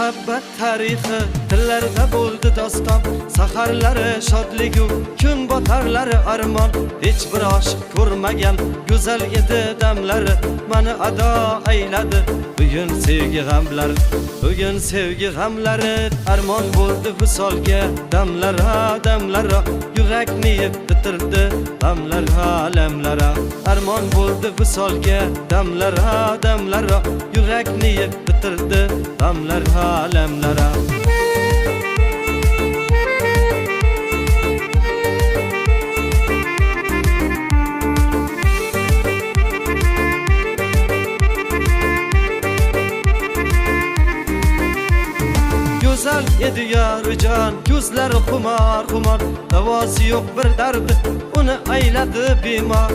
muhabbat tarixi tillarda bo'ldi doston, saharlari shodligu kun botarlari armon. Hech bir oshiq ko'rmagan go'zal edi damlari, mani ado ayladi bugun sevgi g'amlari. Bugun sevgi g'amlari armon bo'ldi visolga, damlara damlara yurakni yeb bitirdi g'amlara lamlara. Armon bo'ldi visolga, damlara damlara yurakni yeb bitirdi g'amlara lamlara. Güzel edi yarıcan, gözleri xumar xumar, davası yok bir derdi, onu ayladı bimar.